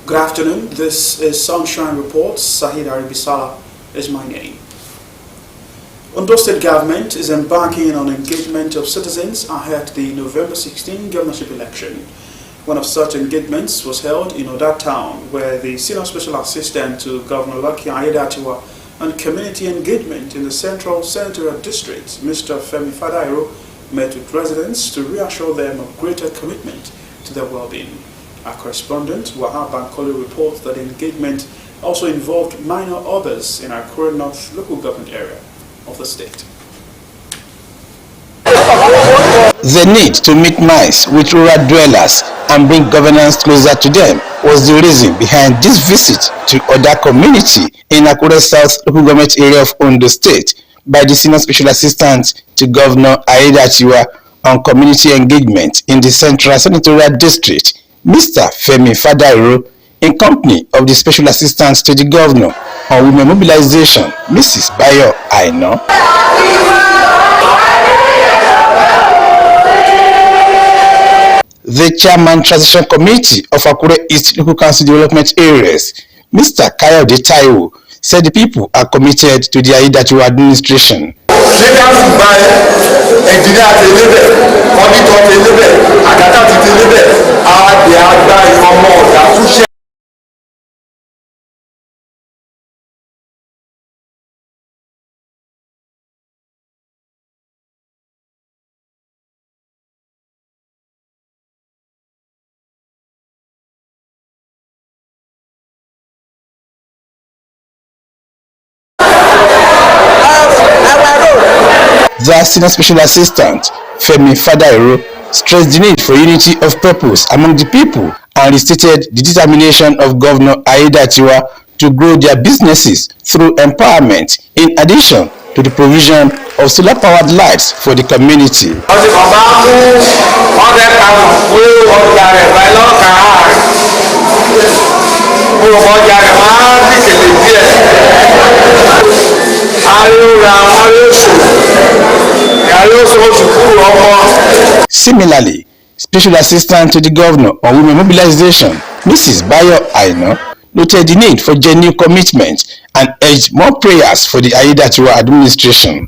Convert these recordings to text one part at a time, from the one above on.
Good afternoon, this is Sunshine Reports. Sahid Aribisala is my name. Ondo State Government is embarking on engagement of citizens ahead of the November 16 governorship election. One of such engagements was held in Oda Town, where the Senior Special Assistant to Governor Lucky Ayedatiwa on Community Engagement in the Central Senatorial District, Mr. Femi Fadairo, met with residents to reassure them of greater commitment to their well-being. Our correspondent, Wahab Bankole, reports that the engagement also involved minor others in our Akure North local government area of the state. The need to meet minds with rural dwellers and bring governance closer to them was the reason behind this visit to Oda community in Akure South local government area of Ondo State by the Senior Special Assistant to Governor Ayedatiwa on community engagement in the Central Senatorial District, Mr. Femi Fadairo, in company of the Special Assistant to the Governor on Women Mobilization, Mrs. Bayo Aino. The Chairman Transition Committee of Akure East Local Council Development Areas, Mr. Kayode Taiwo, said the people are committed to the Ayedatiwa administration. The Senior Special Assistant, Femi Fadairo, stressed the need for unity of purpose among the people and restated the determination of Governor Ayedatiwa to grow their businesses through empowerment, in addition to the provision of solar-powered lights for the community. Similarly, Special Assistant to the Governor on Women Mobilization, Mrs. Bayo Aino, noted the need for genuine commitment and urged more prayers for the Ayedatiwa administration.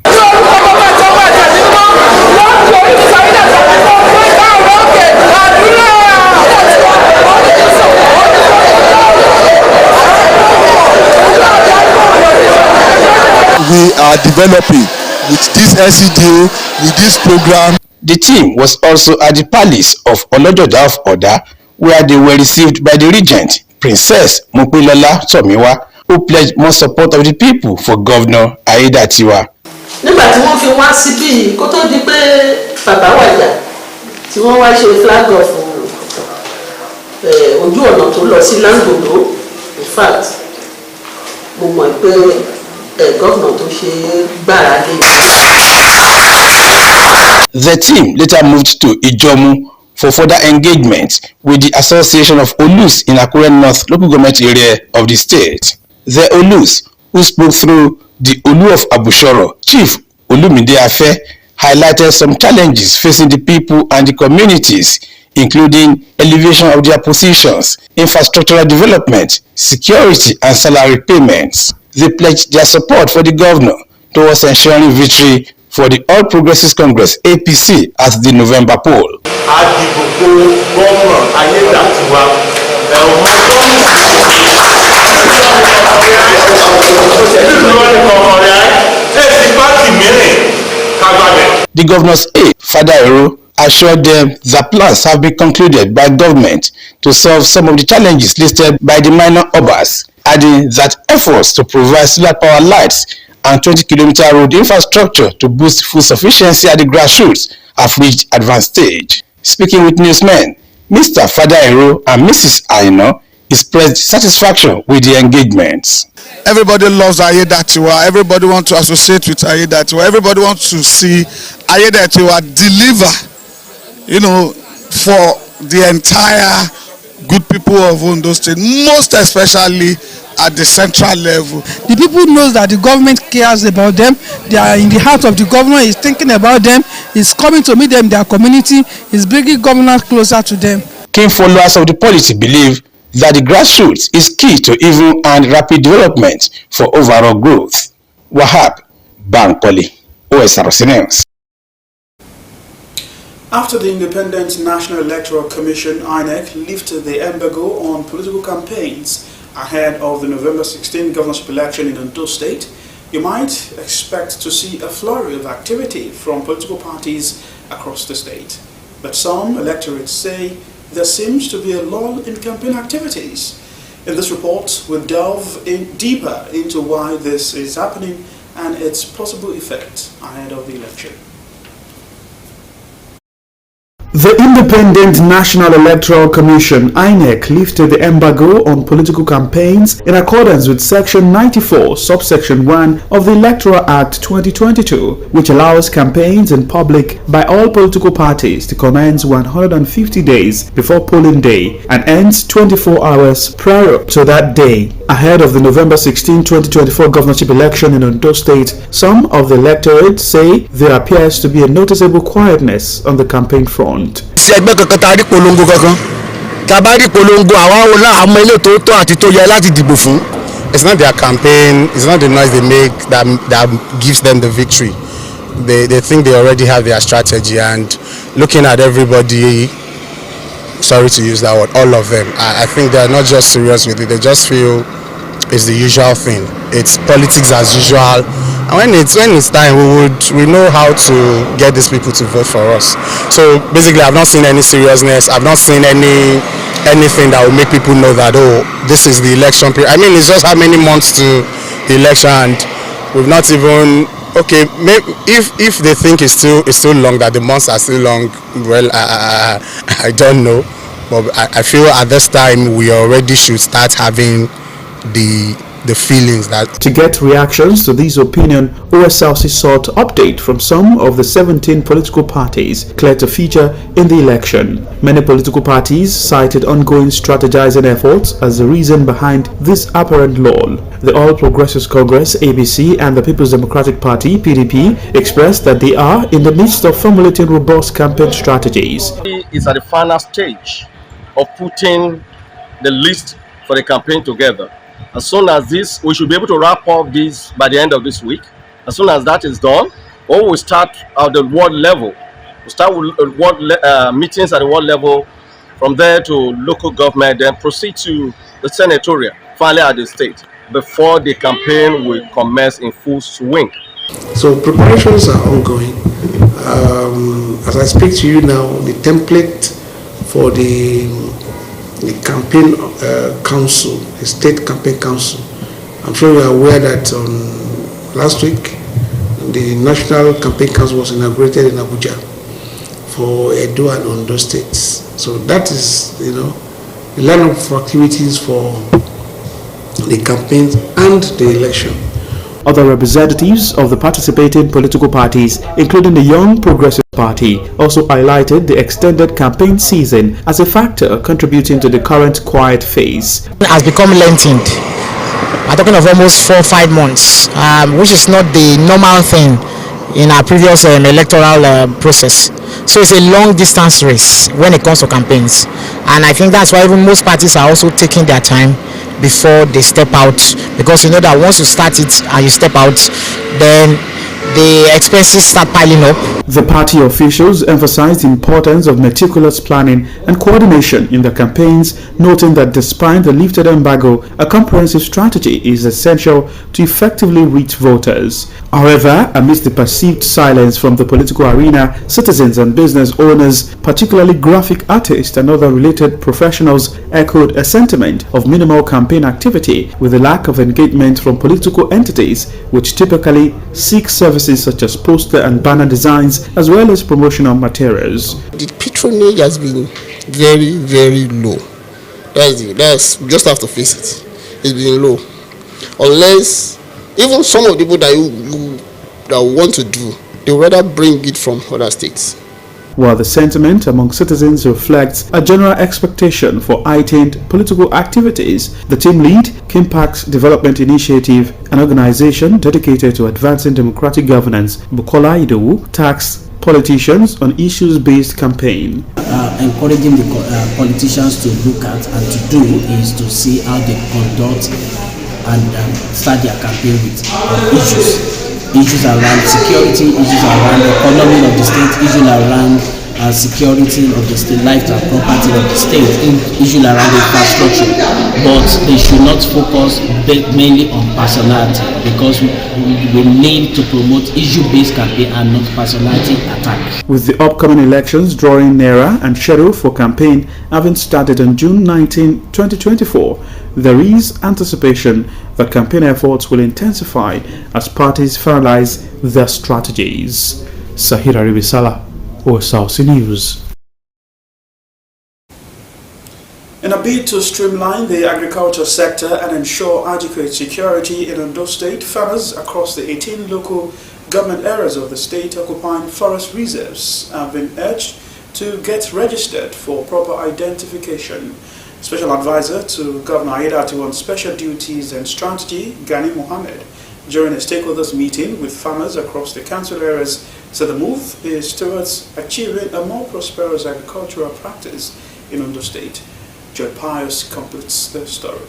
We are developing with this SCDO, with this program. The team was also at the palace of Olojoda of Oda, where they were received by the regent, Princess Mopelola Tomiwa, who pledged more support of the people for Governor Ayedatiwa. Nígbà tí wọ́n fi wá síbí kó tó di pé bàbá wàjà tí wọ́n wá ṣe flag of ojú ọ̀nà tó lọ sí Langodo, in fact mo mọ̀ pé gómìnà tó ṣe gbára lé. The team later moved to Ijomu for further engagement with the Association of Olus in Akure North local government area of the state. The Olus, who spoke through the Olu of Abushoro, Chief Olumide Afe, highlighted some challenges facing the people and the communities, including elevation of their positions, infrastructural development, security and salary payments. They pledged their support for the governor towards ensuring victory for the All Progressives Congress APC at the November poll. The governor's aide, Fadairo, assured them that plans have been concluded by government to solve some of the challenges listed by the minor obas, adding that efforts to provide solar power lights and 20-kilometer road infrastructure to boost food sufficiency at the grassroots have reached advanced stage. Speaking with newsmen, Mr. Fadairo and Mrs. Aino expressed satisfaction with the engagements. Everybody loves Ayedatiwa. Everybody wants to associate with Ayedatiwa. Everybody wants to see Ayedatiwa deliver, for the entire good people of Ondo State, most especially at the central level. The people know that the government cares about them. They are in the heart of the governor. He's thinking about them. He's coming to meet them, their community. He's bringing governors closer to them. Keen followers of the policy believe that the grassroots is key to even and rapid development for overall growth. Wahab Bankole, Osrc News. After the Independent National Electoral Commission (INEC) lifted the embargo on political campaigns ahead of the November 16 governorship election in Ondo State, you might expect to see a flurry of activity from political parties across the state. But some electorates say there seems to be a lull in campaign activities. In this report, we'll delve deeper into why this is happening and its possible effect ahead of the election. The Independent National Electoral Commission (INEC) lifted the embargo on political campaigns in accordance with Section 94, subsection 1 of the Electoral Act 2022, which allows campaigns in public by all political parties to commence 150 days before polling day and ends 24 hours prior to that day. Ahead of the November 16, 2024 governorship election in Ondo State, some of the electorate say there appears to be a noticeable quietness on the campaign front. It's not their campaign, it's not the noise they make that gives them the victory. They think they already have their strategy, and looking at everybody, sorry to use that word, all of them, I think they're not just serious with it, they just feel it's the usual thing. It's politics as usual. And when it's time, we know how to get these people to vote for us. So basically, I've not seen any seriousness. I've not seen anything that will make people know that, oh, this is the election period. I mean, it's just how many months to the election, and we've not even. Okay, maybe if they think it's still long, that the months are still long. Well, I don't know, but I feel at this time we already should start having the feelings that. To get reactions to this opinion, Osrc sought update from some of the 17 political parties cleared to feature in the election. Many political parties cited ongoing strategizing efforts as the reason behind this apparent lull. The All Progressives Congress (APC) and the People's Democratic Party (PDP) expressed that they are in the midst of formulating robust campaign strategies. It's at the final stage of putting the list for the campaign together. As soon as this, we should be able to wrap up this by the end of this week. As soon as that is done, or we start at the world level. We start with meetings at the world level, from there to local government, then proceed to the senatorial, finally at the state, before the campaign will commence in full swing. So preparations are ongoing. As I speak to you now, the template for the campaign council, the state campaign council. I'm sure you are aware that last week the national campaign council was inaugurated in Abuja for Edo and Ondo states. So that is, the lineup of activities for the campaigns and the election. Other representatives of the participating political parties, including the Young Progressive Party, also highlighted the extended campaign season as a factor contributing to the current quiet phase. It has become lengthened. I'm talking of almost 4 or 5 months, which is not the normal thing in our previous electoral process. So it's a long distance race when it comes to campaigns, and I think that's why even most parties are also taking their time before they step out, because you know that once you start it and you step out, then the expenses start piling up. The party officials emphasized the importance of meticulous planning and coordination in the campaigns, noting that despite the lifted embargo, a comprehensive strategy is essential to effectively reach voters. However, amidst the perceived silence from the political arena, citizens and business owners, particularly graphic artists and other related professionals, echoed a sentiment of minimal campaign activity with the lack of engagement from political entities, which typically seek services such as poster and banner designs as well as promotional materials. The patronage has been very, very low. That's just have to face it. It's been low. Unless even some of the people that want to do, they would rather bring it from other states. While the sentiment among citizens reflects a general expectation for heightened political activities, the team lead, Kimpak's Development Initiative, an organization dedicated to advancing democratic governance, Bukola Idowu, tasked politicians on issues-based campaign. Encouraging the politicians to look at and to do is to see how they conduct and start their campaign with issues around security, issues around the economy of the state, issues around security of the state, life and property of the state, issues around infrastructure. But they should not focus mainly on personality, because we need to promote issue-based campaign and not personality attack. With the upcoming elections drawing nearer and schedule for campaign having started on June 19, 2024, there is anticipation that campaign efforts will intensify as parties finalize their strategies. Sahid Aribisala, Osrc News. In a bid to streamline the agriculture sector and ensure adequate security in Ondo State, farmers across the 18 local government areas of the state occupying forest reserves have been urged to get registered for proper identification. Special Advisor to Governor Aiyedatiwa on Special Duties and Strategy, Gani Mohammed, during a stakeholders meeting with farmers across the council areas, said the move is towards achieving a more prosperous agricultural practice in Ondo State. Joy Pius completes the story.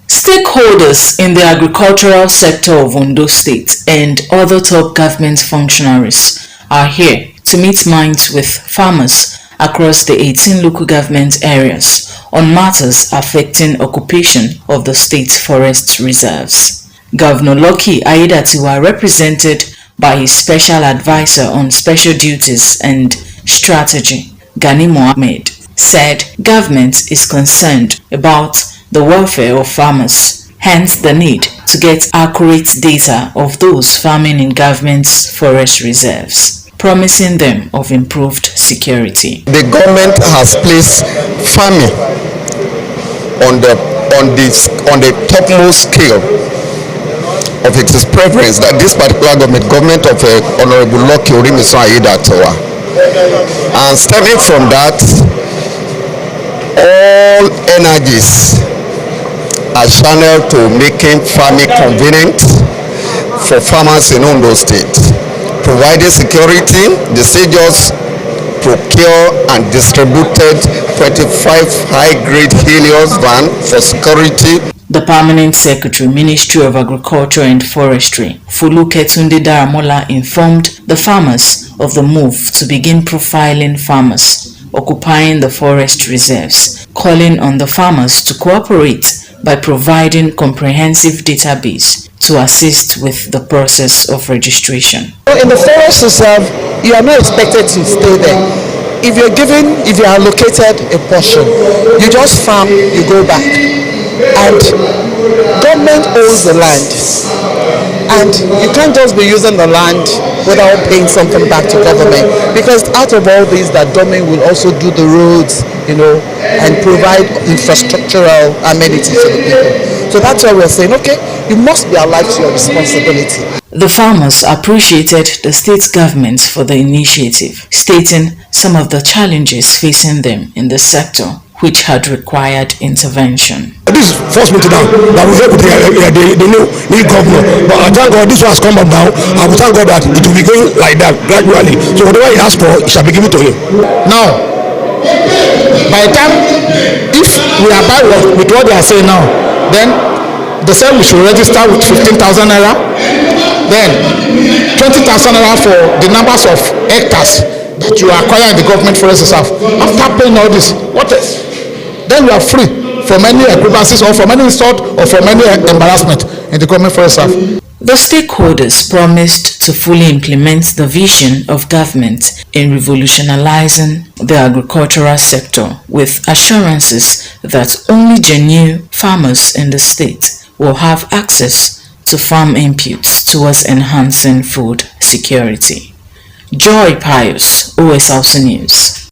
Stakeholders in the agricultural sector of Ondo State and other top government functionaries are here to meet minds with farmers across the 18 local government areas on matters affecting occupation of the state forest reserves. Governor Lucky Aiyedatiwa, represented by his Special Advisor on Special Duties and Strategy, Gani Mohammed, said government is concerned about the welfare of farmers, hence the need to get accurate data of those farming in government's forest reserves, promising them of improved security. The government has placed farming on the topmost scale of its preference, that this particular government of Honorable Lucky Aiyedatiwa. And stemming from that, all energies are channeled to making farming convenient for farmers in Ondo State. Providing security, the state just procured and distributed 25 high-grade Helios van for security. The Permanent Secretary, Ministry of Agriculture and Forestry, Fuluke Tunde Daramola, informed the farmers of the move to begin profiling farmers occupying the forest reserves, calling on the farmers to cooperate by providing comprehensive database to assist with the process of registration. In the forest reserve, you are not expected to stay there. If you are allocated a portion, you just farm, you go back. And government owns the land. And you can't just be using the land without paying something back to government, because out of all these, that government will also do the roads, and provide infrastructural amenities to the people. So that's why we're saying, okay, you must be alive to your responsibility. The farmers appreciated the state government for the initiative, stating some of the challenges facing them in the sector, which had required intervention. This is first meeting now that we help with the new governor, but I thank God this one has come up now, and we thank God that it will be going like that gradually. So whatever he asks for, it shall be given to him. Now, by the time, if we abide with what they are saying now, then they say we should register with 15,000 naira, then 20,000 naira for the numbers of hectares that you acquire in the government forest reserve. After paying all this, what else? Then you are free from any grievances or from any insult or from any embarrassment in the government forest reserve. The stakeholders promised to fully implement the vision of government in revolutionizing the agricultural sector, with assurances that only genuine farmers in the state will have access to farm inputs towards enhancing food security. Joy Pius, Osrc News.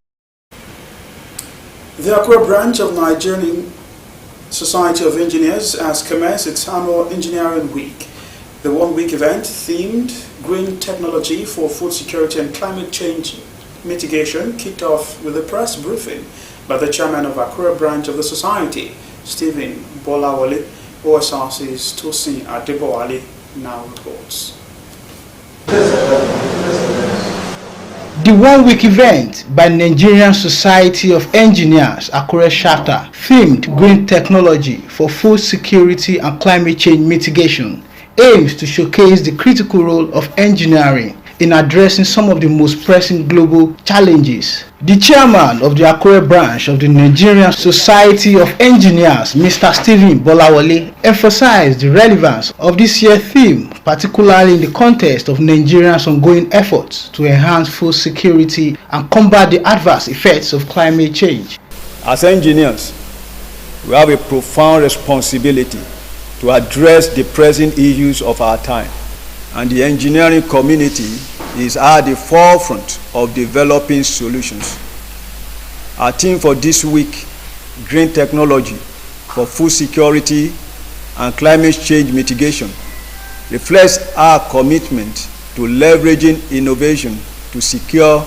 The Accra branch of Nigerian Society of Engineers has commenced its annual Engineering Week. The one-week event themed Green Technology for Food Security and Climate Change mitigation kicked off with a press briefing by the chairman of Akure branch of the society, Stephen Bolawole. Osrc's Tosin Adebowale now reports. The one-week event by Nigerian Society of Engineers Akure chapter themed Green Technology for Food Security and Climate Change Mitigation aims to showcase the critical role of engineering in addressing some of the most pressing global challenges. The chairman of the Akure branch of the Nigerian Society of Engineers, Mr. Stephen Bolawole, emphasized the relevance of this year's theme, particularly in the context of Nigeria's ongoing efforts to enhance food security and combat the adverse effects of climate change. As engineers, we have a profound responsibility to address the pressing issues of our time, and the engineering community is at the forefront of developing solutions. Our theme for this week, Green Technology for Food Security and Climate Change Mitigation, reflects our commitment to leveraging innovation to secure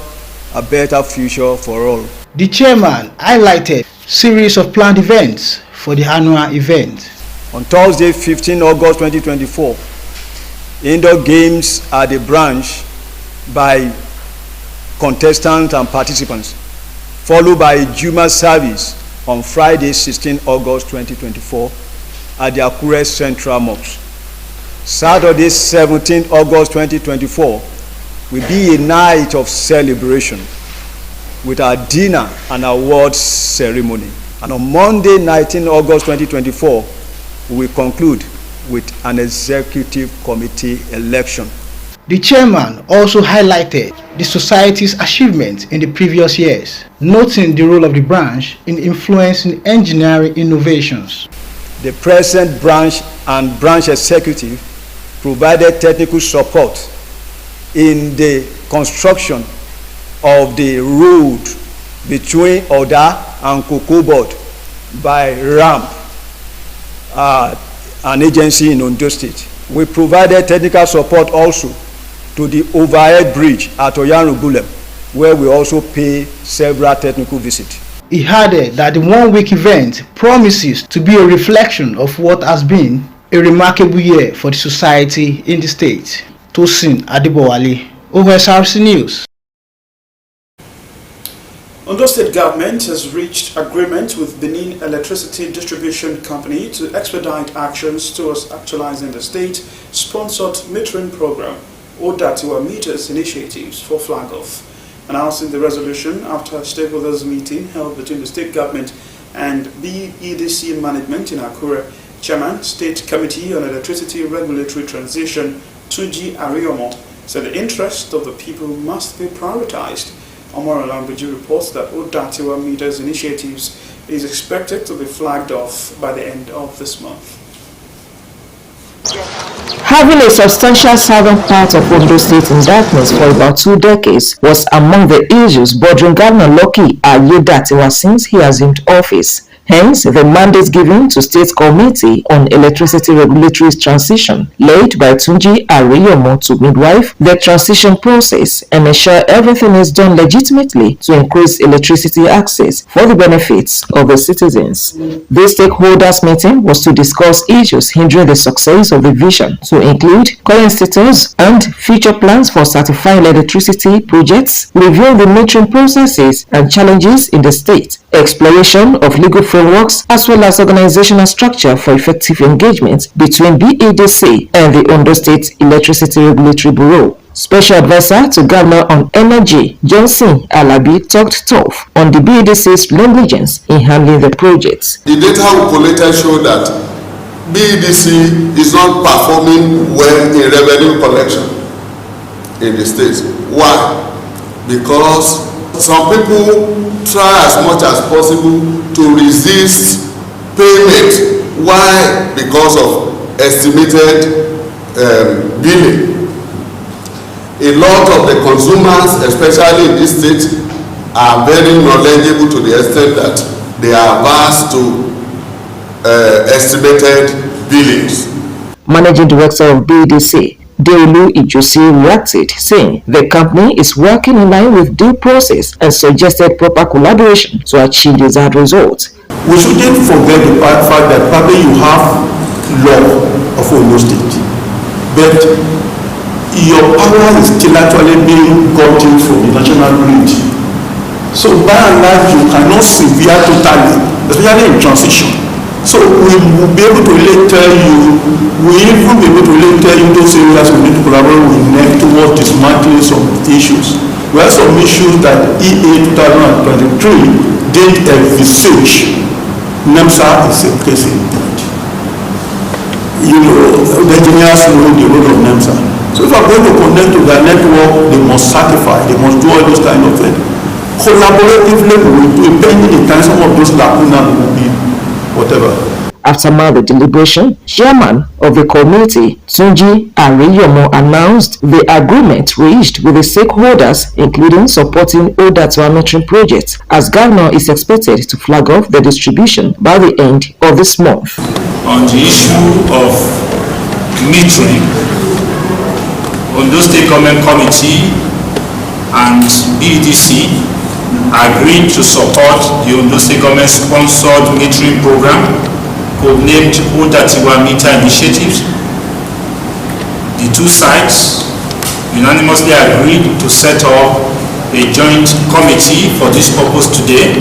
a better future for all. The chairman highlighted a series of planned events for the annual event. On Thursday, 15 August 2024, indoor games at the branch by contestants and participants, followed by a Juma service on Friday, 16 August 2024 at the Akure Central Mosque. Saturday, 17 August 2024 will be a night of celebration with our dinner and awards ceremony. And on Monday, 19 August 2024, we will conclude with an executive committee election. The chairman also highlighted the society's achievements in the previous years, noting the role of the branch in influencing engineering innovations. The present branch and branch executive provided technical support in the construction of the road between Oda and Kokobod by RAMP, an agency in Ondo State. We provided technical support also to the overhead bridge at Oyanrugulem, where we also pay several technical visits. He added that the one-week event promises to be a reflection of what has been a remarkable year for the society in the state. Tosin Adebowale, Osrc News. Ondo State government has reached agreement with Benin Electricity Distribution Company to expedite actions towards actualizing the state-sponsored metering program, Odatiwa Meters initiatives for flag-off. Announcing the resolution after a stakeholders meeting held between the state government and BEDC management in Akure, Chairman, State Committee on Electricity Regulatory Transition, Tunji Ariyomo, said the interest of the people must be prioritized. Omar Alambuji reports that Odatiwa Meters initiatives is expected to be flagged off by the end of this month. Having a substantial southern part of Ondo State in darkness for about 2 decades was among the issues bothering Governor Lucky Ayedatiwa since he assumed office. Hence, the mandate given to State Committee on Electricity Regulatory Transition, led by Tunji Ariyomo, to midwife the transition process and ensure everything is done legitimately to increase electricity access for the benefits of the citizens. This stakeholders meeting was to discuss issues hindering the success of the vision, to include current status and future plans for certifying electricity projects, review the metering processes and challenges in the state, exploration of legal frameworks, as well as organizational structure for effective engagement between BEDC and the Ondo State Electricity Regulatory Bureau. Special Advisor to Governor on Energy, Johnson Alabi, talked tough on the BEDC's negligence in handling the projects. The data we collected showed that BEDC is not performing well in revenue collection in the state. Why? Because some people try as much as possible to resist payment. Why? Because of estimated billing. A lot of the consumers, especially in this state, are very knowledgeable to the extent that they are averse to estimated billings. Managing Director of BEDC, Deolu Ijosi reacted, saying the company is working in line with due process and suggested proper collaboration to achieve desired results. We shouldn't forget the fact that probably you have law of Ondo State, but your power is still actually being gotten from the national grid. So by and large, you cannot sever totally, especially in transition. So we will be able to really tell you, we even be able to really tell you those areas we need to collaborate with NEC towards dismantling some issues. We have some issues that EA 2023 did envisage. NEMSA is a case in point. You know, the engineers know the role of NEMSA. So if I'm going to connect to their network, they must certify, they must do all those kind of things. Collaboratively, we will do it, pending the time some of those lacunas will be whatever. After the deliberation, chairman of the committee, Tunji Ariyomo, announced the agreement reached with the stakeholders, including supporting Odatuwa metering projects, as governor is expected to flag off the distribution by the end of this month. On the issue of metering, Ondo State Government Committee and BEDC agreed to support the Ondo State Government sponsored metering program codenamed Odatuwa Meter Initiatives. The two sides unanimously agreed to set up a joint committee for this purpose today,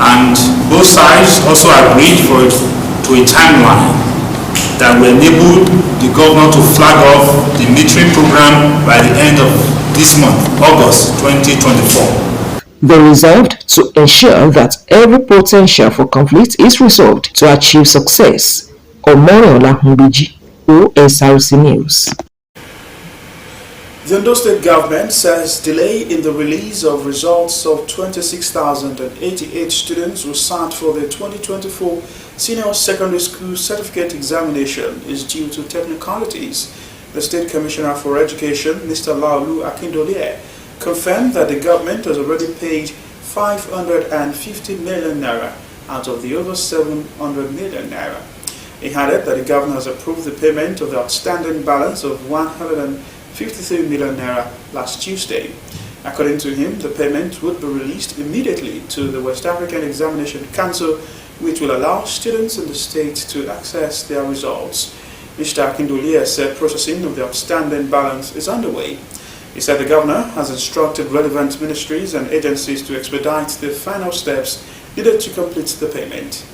and both sides also agreed to a timeline that will enable the governor to flag off the metering program by the end of this month, August 2024. They resolved to ensure that every potential for conflict is resolved to achieve success. Omoriola Mbiji, Osrc News. The Ondo State government says delay in the release of results of 26,088 students who sat for the 2024 Senior Secondary School Certificate Examination is due to technicalities. The State Commissioner for Education, Mr. Laolu Akindolie, confirmed that the government has already paid 550 million naira out of the over 700 million naira. He added that the government has approved the payment of the outstanding balance of 153 million naira last Tuesday. According to him, the payment would be released immediately to the West African Examination Council, which will allow students in the state to access their results. Mr. Akindolie said processing of the outstanding balance is underway. He said the governor has instructed relevant ministries and agencies to expedite the final steps needed to complete the payment.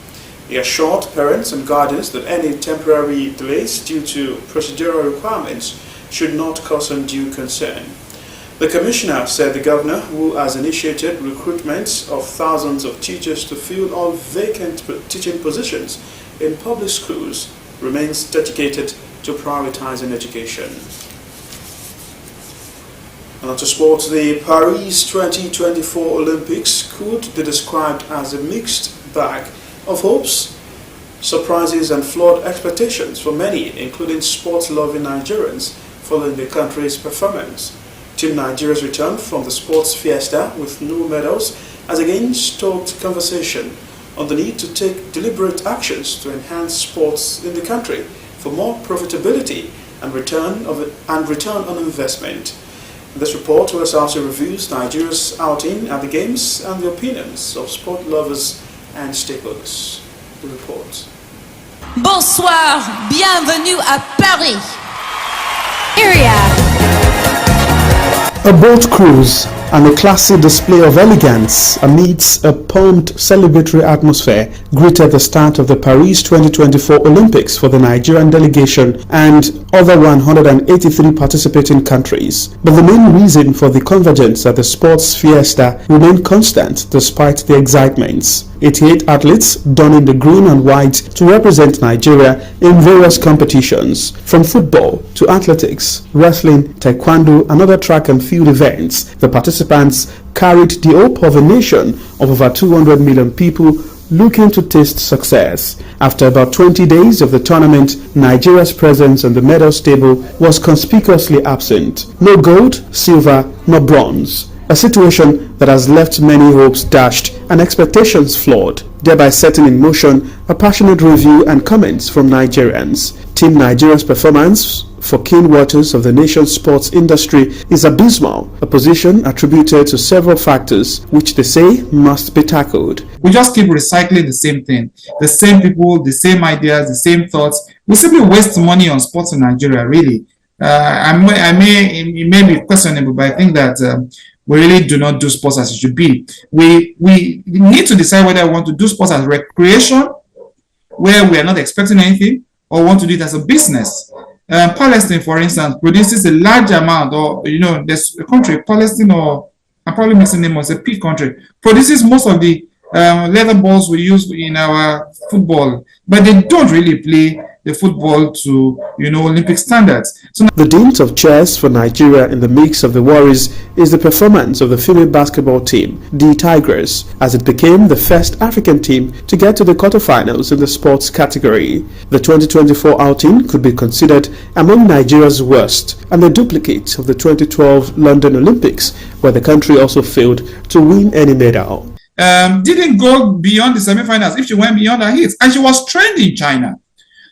He assured parents and guardians that any temporary delays due to procedural requirements should not cause undue concern. The commissioner said the governor, who has initiated recruitment of thousands of teachers to fill all vacant teaching positions in public schools, remains dedicated to prioritizing education. And to sports, the Paris 2024 Olympics could be described as a mixed bag of hopes, surprises and flawed expectations for many, including sports-loving Nigerians, following the country's performance. Team Nigeria's return from the sports fiesta with no medals has again stoked conversation on the need to take deliberate actions to enhance sports in the country for more profitability and return on investment. This report also reviews Nigeria's outing at the Games and the opinions of sport lovers and stakeholders. The report. Bonsoir, bienvenue à Paris. Area. A boat cruise and a classy display of elegance amidst a pumped celebratory atmosphere greeted the start of the Paris 2024 Olympics for the Nigerian delegation and other 183 participating countries. But the main reason for the convergence at the sports fiesta remained constant despite the excitements. 88 athletes donning the green and white to represent Nigeria in various competitions, from football to athletics, wrestling, taekwondo and other track and field events. The participants carried the hope of a nation of over 200 million people looking to taste success. After about 20 days of the tournament, Nigeria's presence on the medals table was conspicuously absent. No gold, silver, nor bronze. a situation that has left many hopes dashed and expectations flawed, thereby setting in motion a passionate review and comments from Nigerians. Team Nigeria's performance for keen waters of the nation's sports industry is abysmal, a position attributed to several factors which they say must be tackled. We just keep recycling the same thing, the same people, the same ideas, the same thoughts. We simply waste money on sports in Nigeria, really. It may be questionable, but I think that we really do not do sports as it should be. We need to decide whether we want to do sports as recreation, where we are not expecting anything, or want to do it as a business. Palestine, for instance, produces a large amount, or there's a country, Palestine, or I'm probably missing the name, it's a pig country, produces most of the leather balls we use in our football, but they don't really play the football to Olympic standards. So the dint of chess for Nigeria in the mix of the worries is the performance of the female basketball team, the Tigers, as it became the first African team to get to the quarterfinals in the sports category. The 2024 outing could be considered among Nigeria's worst and the duplicate of the 2012 London Olympics, where the country also failed to win any medal. Didn't go beyond the semi-finals if she went beyond her hits, and she was trained in China.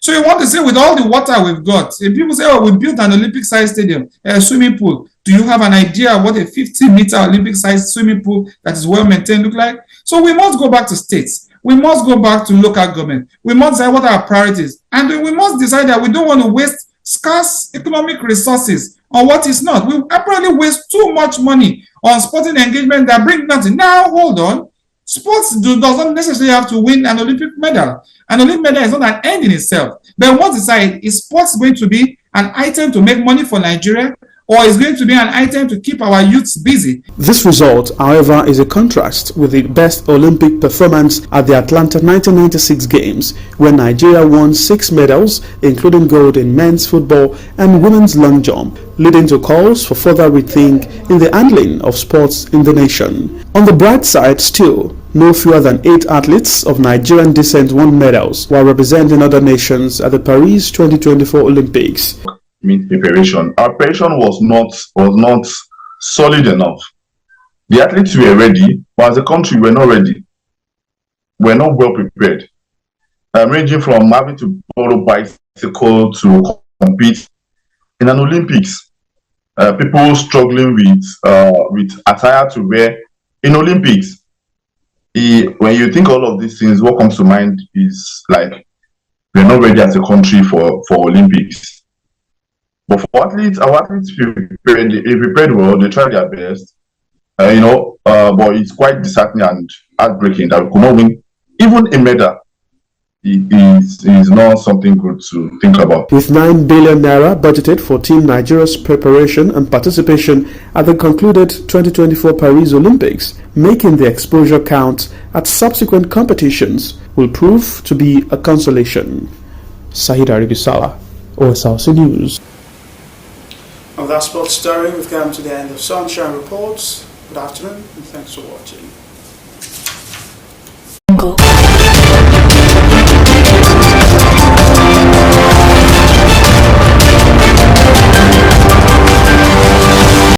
So you want to say, with all the water we've got, if people say, oh, we built an Olympic-sized stadium, a swimming pool, do you have an idea what a 50-meter Olympic-sized swimming pool that is well-maintained look like? So we must go back to states. We must go back to local government. We must decide what are our priorities. And we must decide that we don't want to waste scarce economic resources on what is not. We apparently waste too much money on sporting engagement that bring nothing. Now, hold on. Sports doesn't necessarily have to win an Olympic medal. An Olympic medal is not an end in itself. But we must decide, is sports going to be an item to make money for Nigeria, or is going to be an item to keep our youths busy? This result, however, is a contrast with the best Olympic performance at the Atlanta 1996 Games, where Nigeria won 6 medals, including gold in men's football and women's long jump, leading to calls for further rethink in the handling of sports in the nation. On the bright side, still, no fewer than 8 athletes of Nigerian descent won medals while representing other nations at the Paris 2024 Olympics. Preparation. Our preparation was not solid enough. The athletes were ready, but as a country, we're not ready. We're not well prepared. Ranging from having to borrow bicycle to compete in an Olympics. People struggling with attire to wear in Olympics. When you think all of these things, what comes to mind is like we're not ready as a country for Olympics. But for athletes, our athletes prepared well. They tried their best, but it's quite disheartening and heartbreaking that we could not win even a medal. It is not something good to think about. With 9 billion naira budgeted for Team Nigeria's preparation and participation at the concluded 2024 Paris Olympics, making the exposure count at subsequent competitions will prove to be a consolation. Sahid Aribisala, OSRC News. On that sports story, we've come to the end of Sunshine Reports. Good afternoon and thanks for watching.